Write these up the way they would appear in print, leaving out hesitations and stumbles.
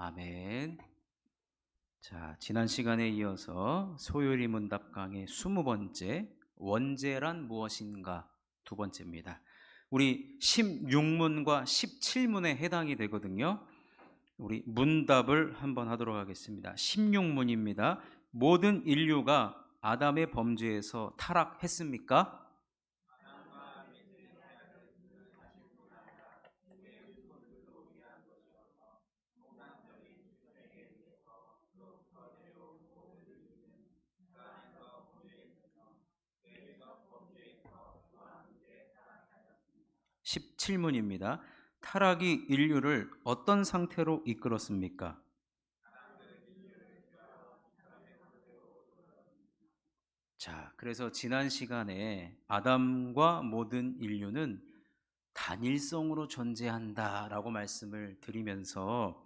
아멘. 자, 지난 시간에 이어서 소요리 문답 강의 20번째 원죄란 무엇인가 두 번째입니다. 우리 16문과 17문에 해당이 되거든요. 우리 문답을 한번 하도록 하겠습니다. 16문입니다. 모든 인류가 아담의 범죄에서 타락했습니까? 17문입니다. 타락이 인류를 어떤 상태로 이끌었습니까? 자, 그래서 지난 시간에 아담과 모든 인류는 단일성으로 존재한다라고 말씀을 드리면서,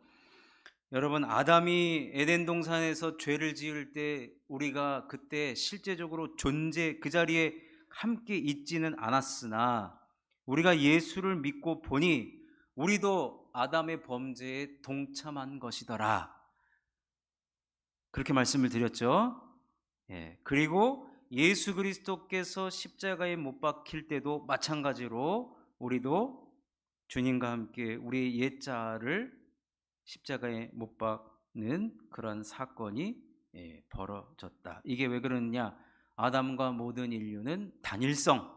여러분, 아담이 에덴 동산에서 죄를 지을 때 우리가 그때 실제적으로 그 자리에 함께 있지는 않았으나 우리가 예수를 믿고 보니 우리도 아담의 범죄에 동참한 것이더라, 그렇게 말씀을 드렸죠. 그리고 예수 그리스도께서 십자가에 못 박힐 때도 마찬가지로 우리도 주님과 함께 우리의 옛자를 십자가에 못 박는 그런 사건이 벌어졌다. 이게 왜 그러느냐? 아담과 모든 인류는 단일성,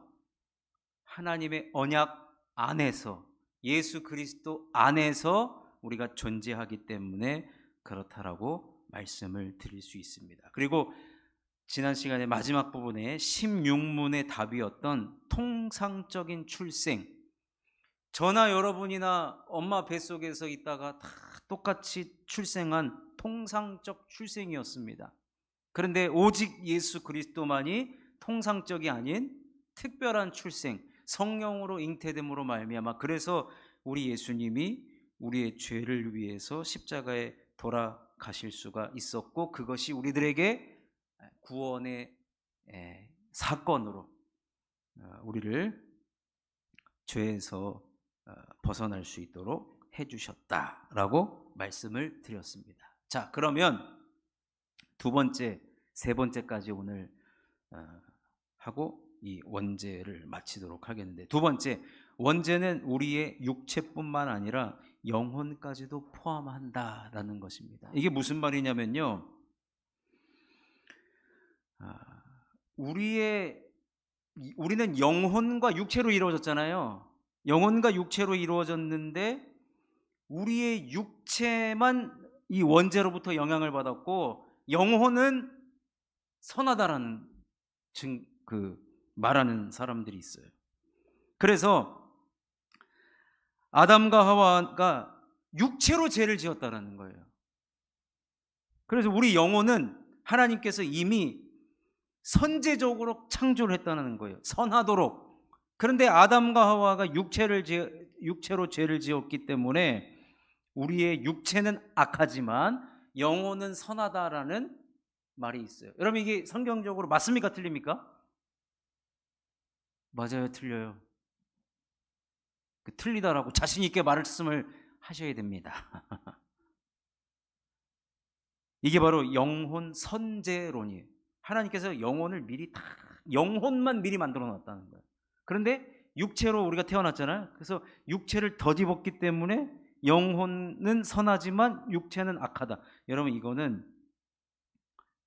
하나님의 언약 안에서, 예수 그리스도 안에서 우리가 존재하기 때문에 그렇다라고 말씀을 드릴 수 있습니다. 그리고 지난 시간에 마지막 부분에 16문의 답이었던 통상적인 출생, 저나 여러분이나 엄마 뱃속에서 있다가 다 똑같이 출생한 통상적 출생이었습니다. 그런데 오직 예수 그리스도만이 통상적이 아닌 특별한 출생, 성령으로 잉태됨으로 말미암아, 그래서 우리 예수님이 우리의 죄를 위해서 십자가에 돌아가실 수가 있었고, 그것이 우리들에게 구원의 사건으로 우리를 죄에서 벗어날 수 있도록 해주셨다라고 말씀을 드렸습니다. 자, 그러면 두 번째, 세 번째까지 오늘 하고 이 원죄를 마치도록 하겠는데, 두 번째, 원죄는 우리의 육체뿐만 아니라 영혼까지도 포함한다라는 것입니다. 이게 무슨 말이냐면요, 우리는 영혼과 육체로 이루어졌잖아요. 영혼과 육체로 이루어졌는데 우리의 육체만 이 원죄로부터 영향을 받았고, 영혼은 선하다라는 말하는 사람들이 있어요. 그래서 아담과 하와가 육체로 죄를 지었다라는 거예요. 그래서 우리 영혼은 하나님께서 이미 선제적으로 창조를 했다는 거예요. 선하도록. 그런데 아담과 하와가 육체로 죄를 지었기 때문에 우리의 육체는 악하지만 영혼은 선하다라는 말이 있어요. 여러분, 이게 성경적으로 맞습니까? 틀립니까? 맞아요, 틀려요. 틀리다라고 자신 있게 말씀을 하셔야 됩니다. 이게 바로 영혼 선제론이에요. 하나님께서 영혼만 미리 만들어 놨다는 거예요. 그런데 육체로 우리가 태어났잖아요. 그래서 육체를 덧입었기 때문에 영혼은 선하지만 육체는 악하다. 여러분, 이거는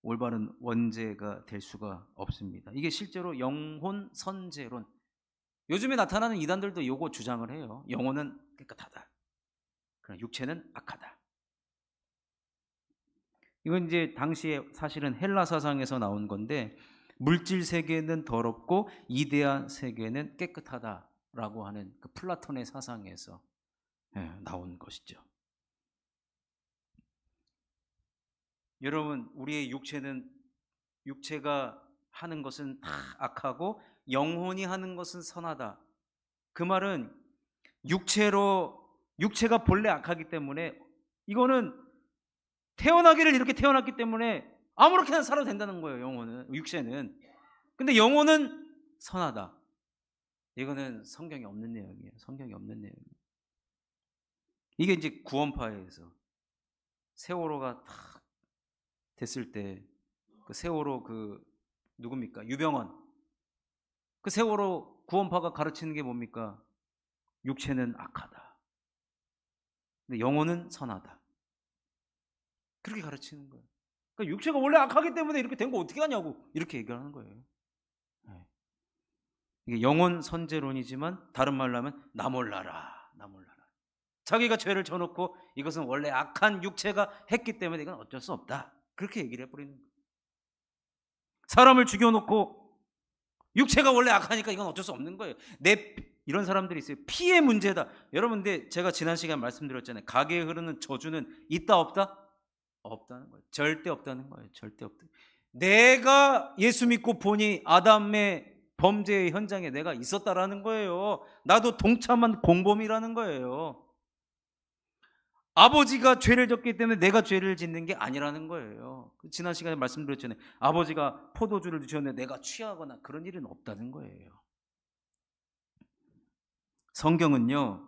올바른 원죄가 될 수가 없습니다. 이게 실제로 영혼 선제론, 요즘에 나타나는 이단들도 이거 주장을 해요. 영혼은 깨끗하다, 그러나 육체는 악하다. 이건 이제 당시에 사실은 헬라 사상에서 나온 건데, 물질 세계는 더럽고 이데아 세계는 깨끗하다라고 하는 그 플라톤의 사상에서 나온 것이죠. 여러분, 우리의 육체가 하는 것은 다 악하고 영혼이 하는 것은 선하다. 그 말은 육체가 본래 악하기 때문에, 이거는 태어나기를 이렇게 태어났기 때문에 아무렇게나 살아도 된다는 거예요. 육체는. 근데 영혼은 선하다. 이거는 성경에 없는 내용이에요. 성경에 없는 내용이에요. 이게 이제 구원파에서 세월호가 딱 됐을 때 그 세월호 누굽니까? 유병원. 그 세월호 구원파가 가르치는 게 뭡니까? 육체는 악하다. 근데 영혼은 선하다. 그렇게 가르치는 거예요. 그러니까 육체가 원래 악하기 때문에 이렇게 된 거 어떻게 하냐고 이렇게 얘기하는 거예요. 네. 이게 영혼 선제론이지만 다른 말로 하면 나 몰라라, 나 몰라라. 자기가 죄를 져놓고 이것은 원래 악한 육체가 했기 때문에 이건 어쩔 수 없다. 그렇게 얘기를 해버리는 거예요. 사람을 죽여놓고 육체가 원래 악하니까 이건 어쩔 수 없는 거예요. 이런 사람들이 있어요. 피의 문제다. 여러분, 근데 제가 지난 시간에 말씀드렸잖아요. 가게에 흐르는 저주는 있다 없다? 없다는 거예요. 절대 없다는 거예요. 절대 없다. 내가 예수 믿고 보니 아담의 범죄의 현장에 내가 있었다라는 거예요. 나도 동참한 공범이라는 거예요. 아버지가 죄를 졌기 때문에 내가 죄를 짓는 게 아니라는 거예요. 지난 시간에 말씀드렸잖아요. 아버지가 포도주를 드셨는데 내가 취하거나 그런 일은 없다는 거예요. 성경은요,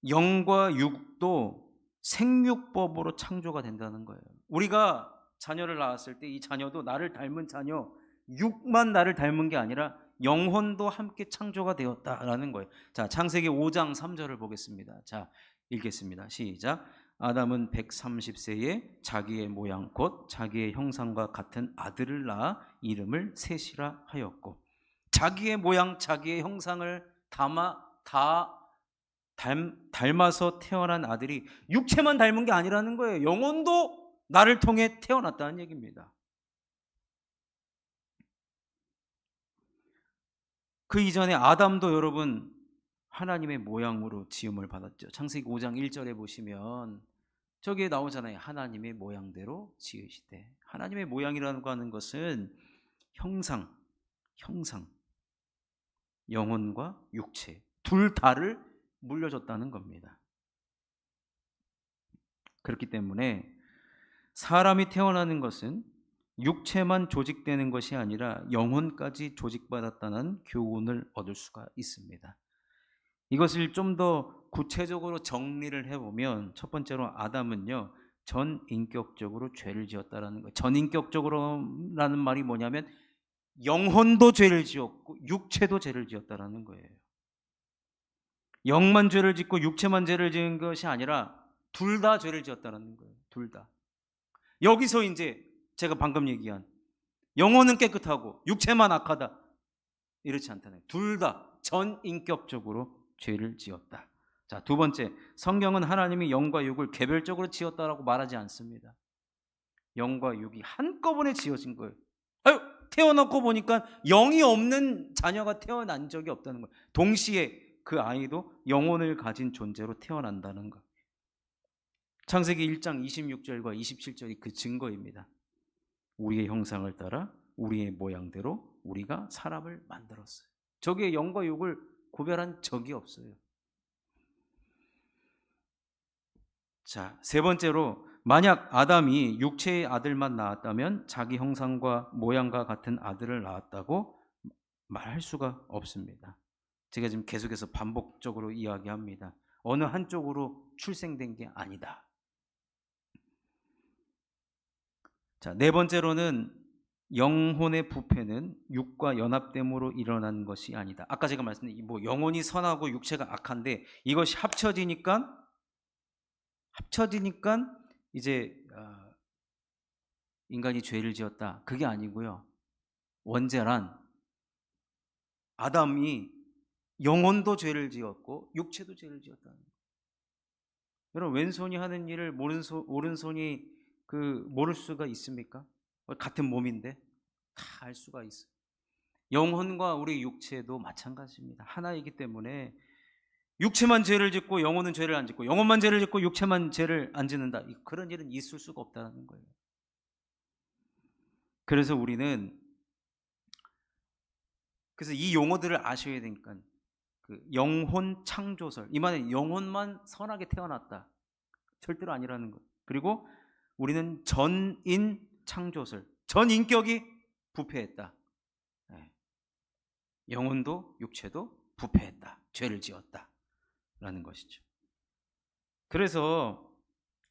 영과 육도 생육법으로 창조가 된다는 거예요. 우리가 자녀를 낳았을 때 이 자녀도 나를 닮은 자녀, 육만 나를 닮은 게 아니라 영혼도 함께 창조가 되었다라는 거예요. 자, 창세기 5장 3절을 보겠습니다. 자, 읽겠습니다. 시작. 아담은 130세에 자기의 모양 곧 자기의 형상과 같은 아들을 낳아 이름을 셋이라 하였고, 자기의 모양 자기의 형상을 닮아서 태어난 아들이 육체만 닮은 게 아니라는 거예요. 영혼도 나를 통해 태어났다는 얘기입니다. 그 이전에 아담도 여러분 하나님의 모양으로 지음을 받았죠. 창세기 5장 1절에 보시면 저기에 나오잖아요. 하나님의 모양대로 지으시되. 하나님의 모양이라는 거 하는 것은 형상, 영혼과 육체 둘 다를 물려줬다는 겁니다. 그렇기 때문에 사람이 태어나는 것은 육체만 조직되는 것이 아니라 영혼까지 조직받았다는 교훈을 얻을 수가 있습니다. 이것을 좀 더 구체적으로 정리를 해보면 첫 번째로 아담은요, 전인격적으로 죄를 지었다라는 거예요. 전인격적으로라는 말이 뭐냐면 영혼도 죄를 지었고 육체도 죄를 지었다라는 거예요. 영만 죄를 짓고 육체만 죄를 지은 것이 아니라 둘 다 죄를 지었다는 거예요. 둘 다. 여기서 이제 제가 방금 얘기한 영혼은 깨끗하고 육체만 악하다, 이렇지 않다는 거예요. 둘 다 전인격적으로 죄를 지었다. 자, 두 번째, 성경은 하나님이 영과 육을 개별적으로 지었다라고 말하지 않습니다. 영과 육이 한꺼번에 지어진 거예요. 태어났고 보니까 영이 없는 자녀가 태어난 적이 없다는 거예요. 동시에 그 아이도 영혼을 가진 존재로 태어난다는 것. 창세기 1장 26절과 27절이 그 증거입니다. 우리의 형상을 따라 우리의 모양대로 우리가 사람을 만들었어요. 저기에 영과 육을 구별한 적이 없어요. 자, 세 번째로 만약 아담이 육체의 아들만 낳았다면 자기 형상과 모양과 같은 아들을 낳았다고 말할 수가 없습니다. 제가 지금 계속해서 반복적으로 이야기합니다. 어느 한쪽으로 출생된 게 아니다. 자, 네 번째로는 영혼의 부패는 육과 연합됨으로 일어난 것이 아니다. 아까 제가 말씀드린 영혼이 선하고 육체가 악한데 이것이 합쳐지니까 이제 인간이 죄를 지었다. 그게 아니고요. 원죄란 아담이 영혼도 죄를 지었고 육체도 죄를 지었다는 거예요. 여러분, 왼손이 하는 일을 오른손이 모를 수가 있습니까? 같은 몸인데 다 알 수가 있어요. 영혼과 우리 육체도 마찬가지입니다. 하나이기 때문에 육체만 죄를 짓고 영혼은 죄를 안 짓고 영혼만 죄를 짓고 육체만 죄를 안 짓는다, 그런 일은 있을 수가 없다는 거예요. 그래서 우리는 이 용어들을 아셔야 되니까 영혼 창조설, 이 말은 영혼만 선하게 태어났다, 절대로 아니라는 것. 그리고 우리는 전인 창조설, 전인격이 부패했다. 영혼도 육체도 부패했다, 죄를 지었다 라는 것이죠. 그래서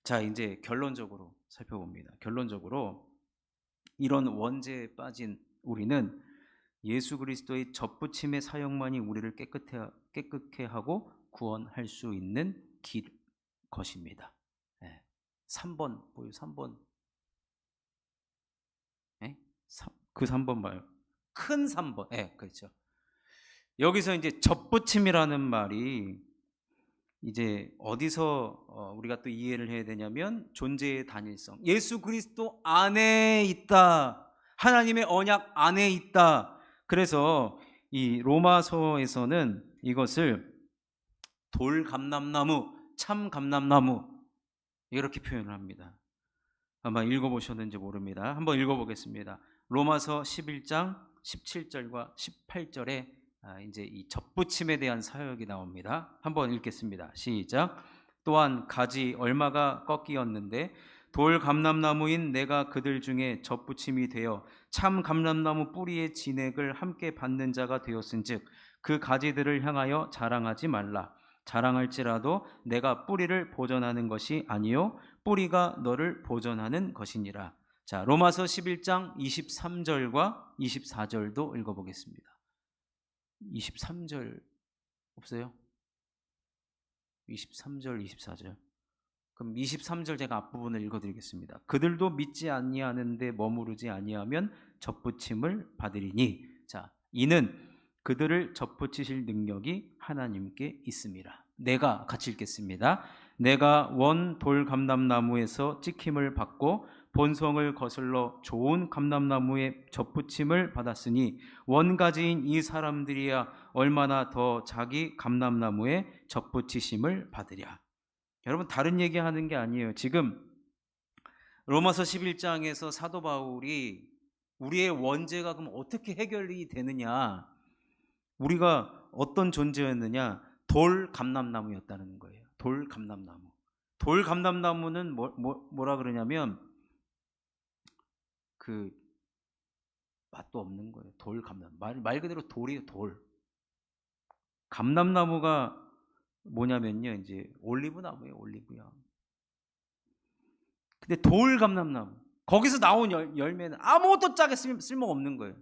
자, 이제 결론적으로 살펴봅니다. 결론적으로 이런 원죄에 빠진 우리는 예수 그리스도의 젖붙임의 사역만이 우리를 깨끗해 하고 구원할 수 있는 길 것입니다. 예. 3번 보여 3번. 예? 그 3번 봐요. 큰 3번. 예, 그렇죠. 여기서 이제 젖붙임이라는 말이 이제 어디서 우리가 또 이해를 해야 되냐면 존재의 단일성. 예수 그리스도 안에 있다. 하나님의 언약 안에 있다. 그래서 이 로마서에서는 이것을 돌감람나무, 참감람나무 이렇게 표현을 합니다. 아마 읽어보셨는지 모릅니다. 한번 읽어보겠습니다. 로마서 11장 17절과 18절에 이제 이 젖붙임에 대한 사역이 나옵니다. 한번 읽겠습니다. 시작. 또한 가지 얼마가 꺾이었는데 돌 감람나무인 내가 그들 중에 젖붙임이 되어 참 감람나무 뿌리의 진액을 함께 받는 자가 되었은즉 그 가지들을 향하여 자랑하지 말라. 자랑할지라도 내가 뿌리를 보존하는 것이 아니요 뿌리가 너를 보존하는 것이니라. 자, 로마서 11장 23절과 24절도 읽어보겠습니다. 23절 없어요? 23절, 24절. 그럼 23절 제가 앞부분을 읽어드리겠습니다. 그들도 믿지 아니하는데 머무르지 아니하면 젖붙임을 받으리니. 자, 이는 그들을 젖붙이실 능력이 하나님께 있습니다. 내가 같이 읽겠습니다. 내가 원 돌 감람나무에서 찍힘을 받고 본성을 거슬러 좋은 감람나무의 젖붙임을 받았으니 원가지인 이 사람들이야 얼마나 더 자기 감람나무의 젖붙이심을 받으랴. 여러분, 다른 얘기하는 게 아니에요. 지금 로마서 11장에서 사도 바울이 우리의 원죄가 그럼 어떻게 해결이 되느냐, 우리가 어떤 존재였느냐, 돌 감람나무였다는 거예요. 돌 감람나무. 돌 감람나무는 뭐라 그러냐면 그 맛도 없는 거예요. 돌 감람. 말 그대로 돌이에요. 돌. 감람나무가 뭐냐면요, 이제 올리브 나무예요. 올리브야. 근데 돌 감람나무, 거기서 나온 열매는 아무것도 짜게 쓸모가 없는 거예요.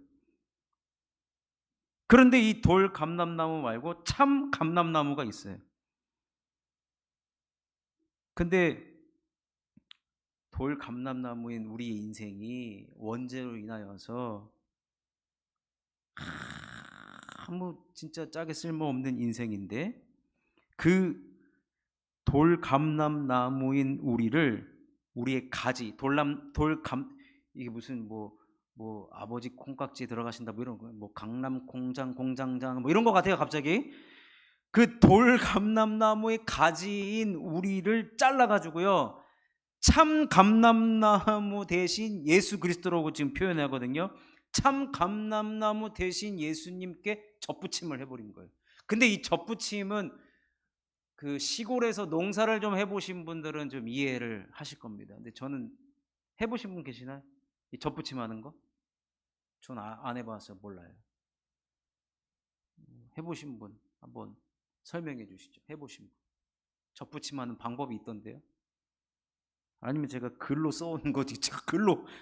그런데 이 돌 감람나무 말고 참 감람나무가 있어요. 근데 돌 감람나무인 우리의 인생이 원죄로 인하여서 아무 진짜 짜게 쓸모없는 인생인데 그 돌 감람나무인 우리의 가지, 이게 무슨 뭐 아버지 콩깍지 들어가신다 뭐 이런 거, 뭐 강남 공장장 뭐 이런 거 같아요. 갑자기 그 돌 감람나무의 가지인 우리를 잘라가지고요, 참 감람나무 대신 예수 그리스도라고 지금 표현하거든요. 참 감람나무 대신 예수님께 젖붙임을 해버린 거예요. 근데 이 젖붙임은 그 시골에서 농사를 좀 해보신 분들은 좀 이해를 하실 겁니다. 근데 저는 해보신 분 계시나요? 이 젖붙임 하는 거? 전 안 해봤어요. 몰라요. 해보신 분 한번 설명해 주시죠. 해보신 분. 젖붙임 하는 방법이 있던데요. 아니면 제가 글로 써온 거, 제가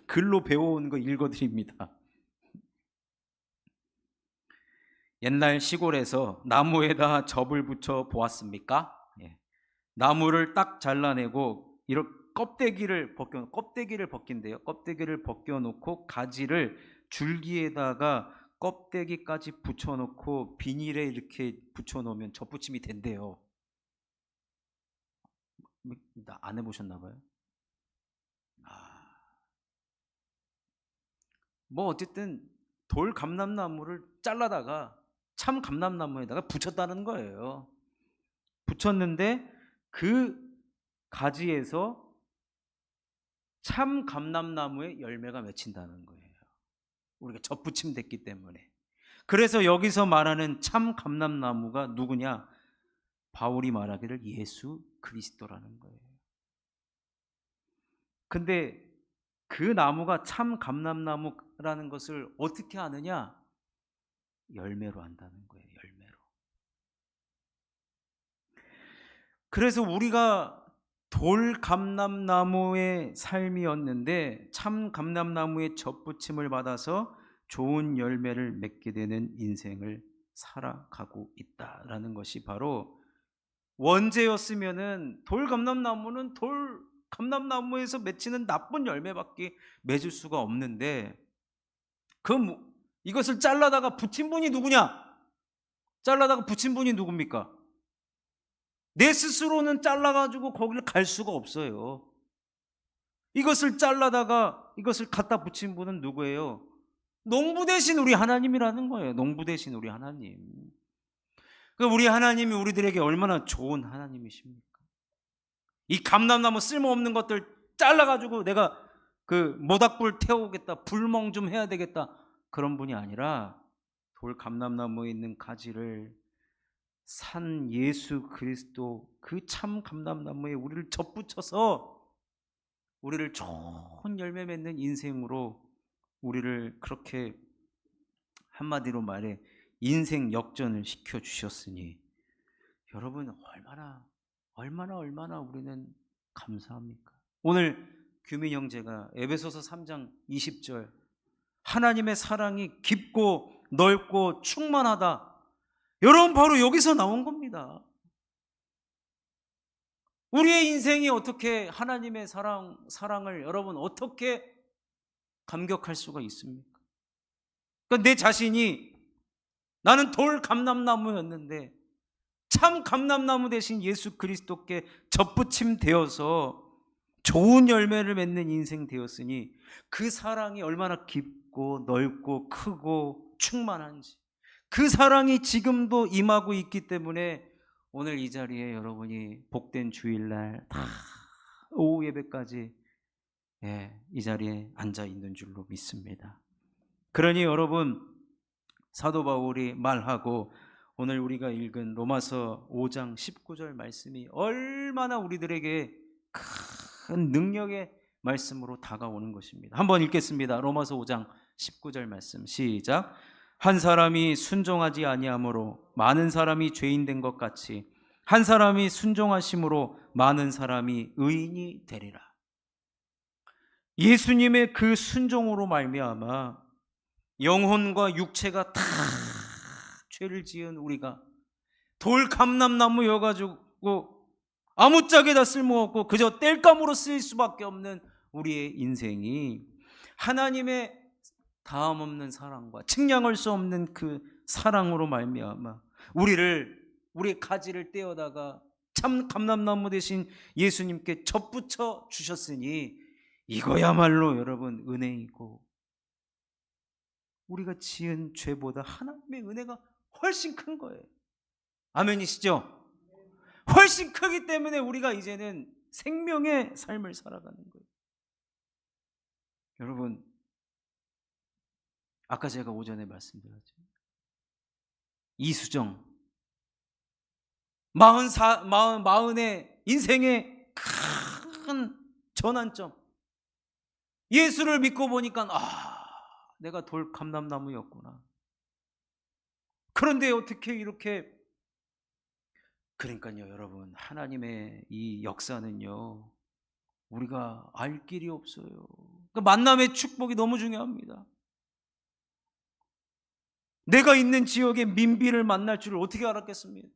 글로 배워온 거 읽어드립니다. 옛날 시골에서 나무에다 젖을 붙여 보았습니까? 예. 나무를 딱 잘라내고 이렇게 껍데기를 벗긴대요. 껍데기를 벗겨놓고 가지를 줄기에다가 껍데기까지 붙여놓고 비닐에 이렇게 붙여놓으면 젖붙임이 된대요. 안 해보셨나 봐요. 뭐 어쨌든 돌 감람나무를 잘라다가 참 감람나무에다가 붙였다는 거예요. 붙였는데 그 가지에서 참 감람나무의 열매가 맺힌다는 거예요. 우리가 젖붙임 됐기 때문에. 그래서 여기서 말하는 참 감람나무가 누구냐? 바울이 말하기를 예수 그리스도라는 거예요. 근데 그 나무가 참 감람나무라는 것을 어떻게 아느냐? 열매로 안다는 거예요. 열매로. 그래서 우리가 돌 감람나무의 삶이었는데 참 감람나무의 접붙임을 받아서 좋은 열매를 맺게 되는 인생을 살아가고 있다라는 것이 바로, 원죄였으면은 돌 감람나무는 돌 감람나무에서 맺히는 나쁜 열매밖에 맺을 수가 없는데, 이것을 잘라다가 붙인 분이 누구냐? 잘라다가 붙인 분이 누굽니까? 내 스스로는 잘라가지고 거기를 갈 수가 없어요. 이것을 잘라다가 이것을 갖다 붙인 분은 누구예요? 농부 대신 우리 하나님이라는 거예요. 농부 대신 우리 하나님. 우리 하나님이 우리들에게 얼마나 좋은 하나님이십니까? 이 감람나무 쓸모없는 것들 잘라가지고 내가 그 모닥불 태우겠다, 불멍 좀 해야 되겠다, 그런 분이 아니라 돌 감람나무에 있는 가지를 산 예수 그리스도 그 참 감람나무에 우리를 접붙여서 우리를 좋은 열매 맺는 인생으로 우리를 그렇게 한마디로 말해 인생 역전을 시켜 주셨으니 여러분 얼마나 우리는 감사합니까? 오늘 규민 형제가 에베소서 3장 20절 하나님의 사랑이 깊고 넓고 충만하다, 여러분 바로 여기서 나온 겁니다. 우리의 인생이 어떻게 하나님의 사랑을 여러분 어떻게 감격할 수가 있습니까? 그러니까 내 자신이, 나는 돌 감람나무였는데 참 감람나무 대신 예수 그리스도께 접붙임 되어서 좋은 열매를 맺는 인생 되었으니 그 사랑이 얼마나 깊고 넓고 크고 충만한지, 그 사랑이 지금도 임하고 있기 때문에 오늘 이 자리에 여러분이 복된 주일날 다 오후 예배까지 이 자리에 앉아 있는 줄로 믿습니다. 그러니 여러분, 사도 바울이 말하고 오늘 우리가 읽은 로마서 5장 19절 말씀이 얼마나 우리들에게 큰 능력의 말씀으로 다가오는 것입니다. 한번 읽겠습니다. 로마서 5장 19절 말씀 시작. 한 사람이 순종하지 아니함으로 많은 사람이 죄인 된 것 같이 한 사람이 순종하심으로 많은 사람이 의인이 되리라. 예수님의 그 순종으로 말미암아 영혼과 육체가 다 죄를 지은 우리가 돌 감람나무여가지고 아무짝에다 쓸모없고 그저 땔감으로 쓰일 수밖에 없는 우리의 인생이 하나님의 다함없는 사랑과 측량할 수 없는 그 사랑으로 말미암아 우리의 가지를 떼어다가 참 감람나무 대신 예수님께 접붙여 주셨으니 이거야말로 여러분 은혜이고, 우리가 지은 죄보다 하나님의 은혜가 훨씬 큰 거예요. 아멘이시죠? 훨씬 크기 때문에 우리가 이제는 생명의 삶을 살아가는 거예요. 여러분, 아까 제가 오전에 말씀드렸죠. 이수정 40의 인생의 큰 전환점, 예수를 믿고 보니까 내가 돌 감람나무였구나. 그런데 어떻게 이렇게, 그러니까요 여러분, 하나님의 이 역사는요 우리가 알 길이 없어요. 그러니까 만남의 축복이 너무 중요합니다. 내가 있는 지역에 민비를 만날 줄을 어떻게 알았겠습니까?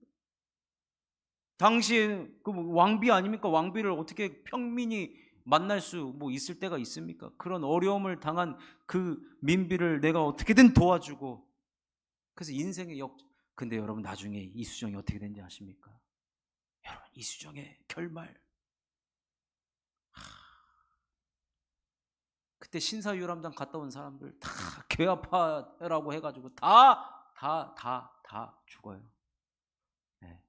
당시에 그 왕비 아닙니까? 왕비를 어떻게 평민이 만날 수 있을 때가 있습니까? 그런 어려움을 당한 그 민비를 내가 어떻게든 도와주고, 그래서 인생의 근데 여러분 나중에 이수정이 어떻게 된지 아십니까? 여러분 이수정의 결말, 그때 신사유람단 갔다 온 사람들 다 괴아파라고 해가지고 다 죽어요. 네.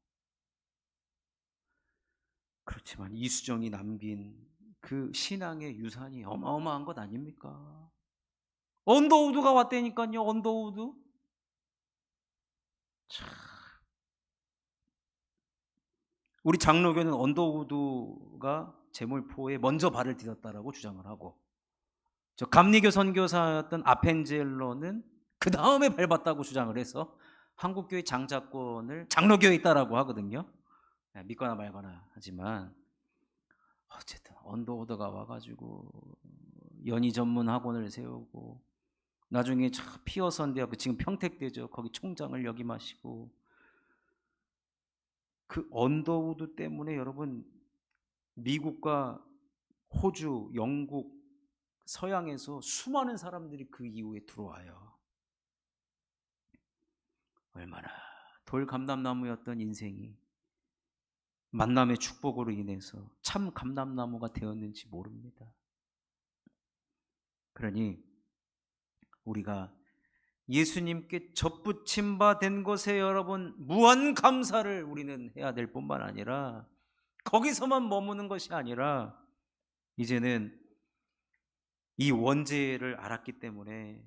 그렇지만 이수정이 남긴 그 신앙의 유산이 어마어마한 것 아닙니까? 언더우드가 왔다니까요. 언더우드. 참. 우리 장로교는 언더우드가 제물포에 먼저 발을 디뎠다라고 주장을 하고, 저 감리교 선교사였던 아펜젤로는 그 다음에 밟았다고 주장을 해서 한국교회 장자권을 장로교에 있다라고 하거든요. 믿거나 말거나 하지만 어쨌든 언더우드가 와가지고 연희 전문 학원을 세우고 나중에 피어선대학교 지금 평택대죠. 거기 총장을 역임하시고 그 언더우드 때문에 여러분 미국과 호주, 영국, 서양에서 수많은 사람들이 그 이후에 들어와요. 얼마나 돌감람나무였던 인생이 만남의 축복으로 인해서 참 감람나무가 되었는지 모릅니다. 그러니 우리가 예수님께 접붙임 바 된 것에 여러분 무한 감사를 우리는 해야 될 뿐만 아니라 거기서만 머무는 것이 아니라 이제는 이 원죄를 알았기 때문에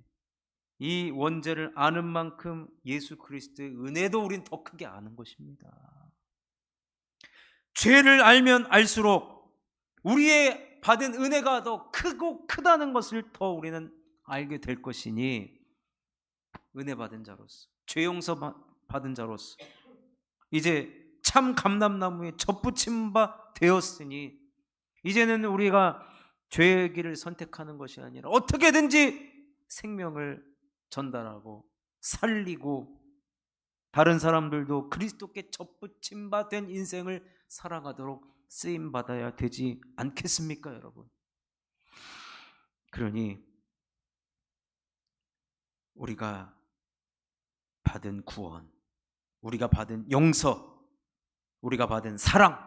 이 원죄를 아는 만큼 예수 그리스도의 은혜도 우린 더 크게 아는 것입니다. 죄를 알면 알수록 우리의 받은 은혜가 더 크고 크다는 것을 더 우리는 알게 될 것이니 은혜 받은 자로서 죄 용서 받은 자로서 이제 참 감람나무에 접붙임 바 되었으니 이제는 우리가 죄의 길을 선택하는 것이 아니라 어떻게든지 생명을 전달하고 살리고 다른 사람들도 그리스도께 접붙임 바 된 인생을 살아가도록 쓰임 받아야 되지 않겠습니까, 여러분? 그러니 우리가 받은 구원, 우리가 받은 용서, 우리가 받은 사랑,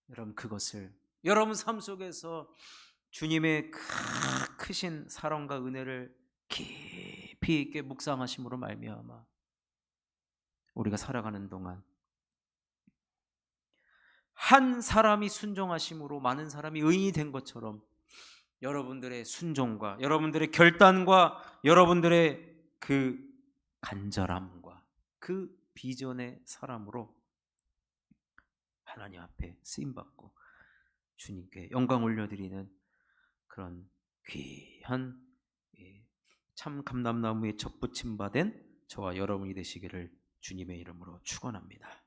여러분 그것을 여러분 삶 속에서 주님의 크신 사랑과 은혜를 깊이 있게 묵상하심으로 말미암아 우리가 살아가는 동안 한 사람이 순종하심으로 많은 사람이 의인이 된 것처럼 여러분들의 순종과 여러분들의 결단과 여러분들의 그 간절함과 그 비전의 사람으로 하나님 앞에 쓰임받고 주님께 영광 올려드리는 그런 귀한 참 감람나무에 접붙임 받은 저와 여러분이 되시기를 주님의 이름으로 축원합니다.